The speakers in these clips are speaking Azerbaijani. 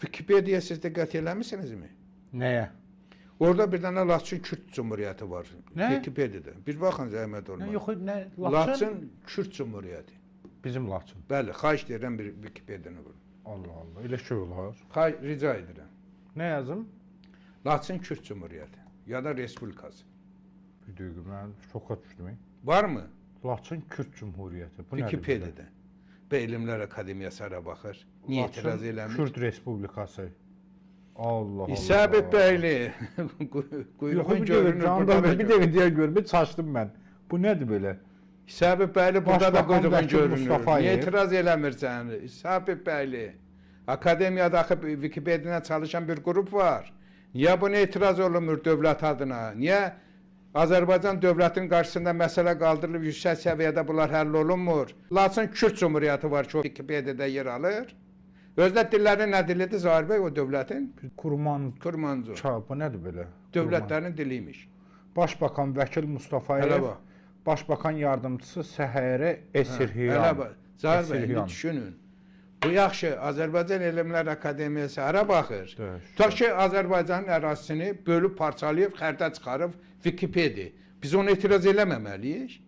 Wikipedia siz diqqət eləmisinizmi? Nəyə? Orada bir dənə Laçın Kürt Cumhuriyyəti var. Nə? Wikipedia'da. Bir baxın zəhmət olmaz. Yox, nə? Laçın Kürt Cumhuriyyəti. Bizim Laçın. Bəli, xahiş edirəm bir Wikipedia'nı vurun. Allah Allah, elə şey olar. Rica edirəm. Nə yazım? Laçın Kürt Cumhuriyyəti ya da Respublikası. Bir dəqiqə, mən şoka düşdüm. Varmı? Laçın Kürt Cumhuriyyəti. Bu Wikipedia'da. Və Elmlər Akademiyası ara baxır. Niyə etiraz eləmir? Kürt Respublikası. Allah Allah. İsabət bəyli. Quyruğun görünür. Bir dəqiqə deyə görmür, çaşdım mən. Bu nədir belə? İsabət bəyli burada da quyruğun görünür. Niyə etiraz eləmirsən? İsabət bəyli. Akademiyada Wikipedia'da çalışan bir qrup var. Niyə buna etiraz olunmur dövlət adına? Niyə Azərbaycan dövlətin qarşısında məsələ qaldırılıb yüksək səviyyədə bunlar həll olunmur? Laçın Kürt Cumhuriyyəti var ki, o Wikipedia'da yer alır. Özdə dilləri nə dilidir Zahir bəy o dövlətin? Kurmancu. Bu nədir belə? Dövlətlərin diliymiş. Başbakan Vəkil Mustafayev, Başbakan Yardımçısı Səhərə Esirhiyan. Zahir bəy, düşünün. Bu yaxşı, Azərbaycan Elmlər Akademiyası hara baxır? Tutaq ki, Azərbaycanın ərazisini bölüb, parçalayıb, xərdə çıxarıb Wikipedia. Biz onu etiraz eləməməliyik.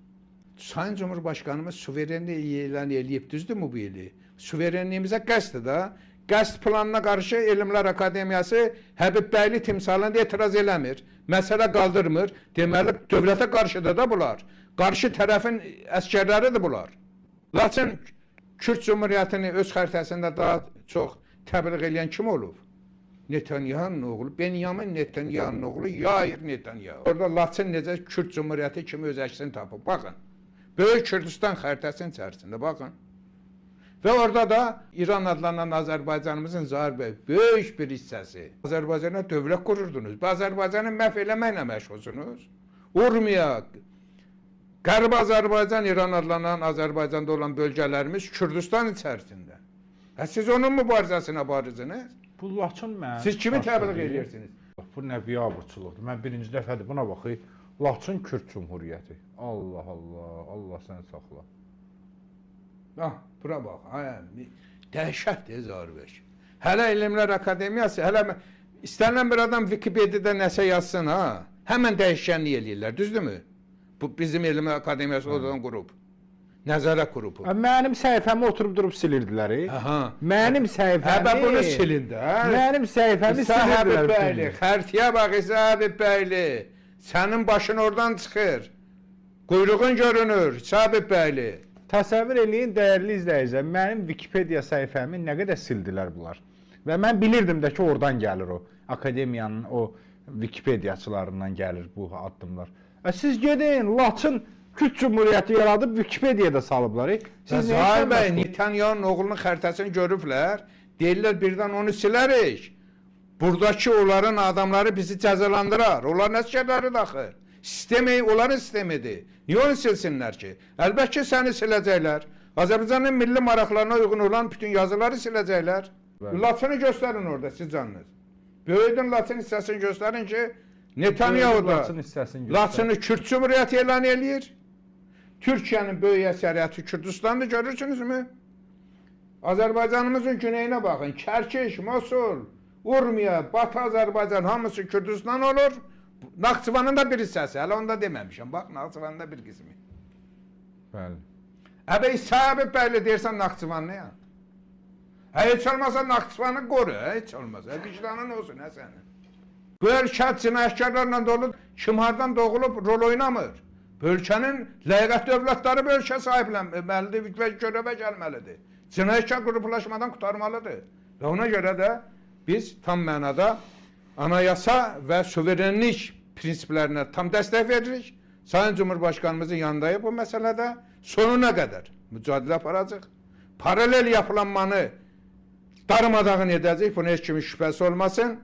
Sayın Cumhurbaşqanımız suverenliyi elan eləyib, düzdürmü bu ili? Suverenliyimizə qəsdir də. Qəsd planına qarşı Elmlər Akademiyası Həbib bəyli timsalında etiraz eləmir. Məsələ qaldırmır. Deməli, dövlətə qarşıdır da bunlar. Qarşı tərəfin əskərləridir bunlar. Laçın Kürt Cumhuriyyətini öz xəritəsində daha çox təbliğ eləyən kim olub? Netanyahu'nun oğlu, Benyamin Netanyahu'nun oğlu Yair Netanyahu. Orada Laçın necə Kürt Cumhuriyyəti kimi öz əksini tapıb. Baxın, Böyük Kürdistan xəritəsinin içərisində, baxın. Və orada da İran adlanan Azərbaycanımızın Zahir bəy böyük bir hissəsi. Azərbaycana dövlət qururdunuz. Azərbaycanı məhv eləməklə məşğulsunuz. Urmiya, Qərb Azərbaycan, İran adlanan Azərbaycanda olan bölgələrimiz Kürdistan içərisində. Siz onun mübarizəsinə barırsınız. Bu Laçın mən. Siz kimi təbliğ edirsiniz? Bu nə biabırçılıqdır. Mən birinci dəfədir buna baxayım. Laçın Kürt Cumhuriyyəti. Allah Allah, Allah səni saxla. Bura bax, dəhşətdir Zahir bəy. Hələ Elmlər Akademiyası, hələ istənilən bir adam Wikipedia'da nəsə yazsın, həmən dəyişkənlik eləyirlər, düzdürmü? Bu bizim Elmlər Akademiyası olan qrup. Nəzarət qrupu. Mənim səhifəmi oturub durub silirdilər. Mənim səhifəmi. Bunu silindi. Mənim səhifəmi silirdilər. Xərtiyə bax İsabət bəyli. Sənin başın oradan çıxır. Quyruğun görünür İsabət bəyli. Təsəvvür eləyin dəyərli izləyicilər, mənim Wikipedia səhifəmi nə qədər sildilər bunlar. Və mən bilirdim də ki, oradan gəlir o. Akademiyanın o Wikipediaçılarından gəlir bu addımlar. Siz gedin, Laçın Kürt Cumhuriyyəti yaradıb Wikipedia'da salıblar. Zahir bəy, Netanyahu'nun oğlunun xəritəsini görüblər. Deyirlər, birdən onu silərik. Buradakı onların adamları bizi cəzalandırar. Onların əskərləri daxil. Sistemi, onların sistemidir. Niyə onu silsinlər ki? Əlbəttə səni siləcəklər. Azərbaycanın milli maraqlarına uyğun olan bütün yazıları siləcəklər. Laçını göstərin orada, siz canınız. Böyüdün Laçın hissəsini göstərin ki, Netanyahu da Laçını Kürt Cumhuriyyəti elan eləyir. Türkiyənin böyük əsəriyyəti Kürdistan'da görürsünüzmü? Azərbaycanımızın güneyinə baxın. Kərkiş, Mosul, Urmiya, Batı Azərbaycan hamısı Kürdistan olur. Naxçıvanın da bir hissəsi, hələ onu da deməmişəm. Bax, Naxçıvanın da bir qismi. Bəli. İsabət bəyli deyirsən Naxçıvanlı ya. Heç olmasa Naxçıvanı qoru, heç olmasa. Vicdanın olsun, sənin. Bu ölkə cinayətkarlarla dolu, kim hardan doğulub rol oynamır. Bu ölkənin ləyaqət dövlətləri bu ölkə sahiblənməlidir və görevə gəlməlidir. Cinayətkar qruplaşmadan qutarmalıdır. Və ona görə də biz tam mənada anayasa və suverenlik prinsiplərinə tam dəstək veririk. Sayın Cumhurbaşqanımızın yanındayıq bu məsələdə. Sonuna qədər mücadilə aparacaq. Paralel yapılanmanı darmadağın edəcək, buna heç kimin şübhəsi olmasın.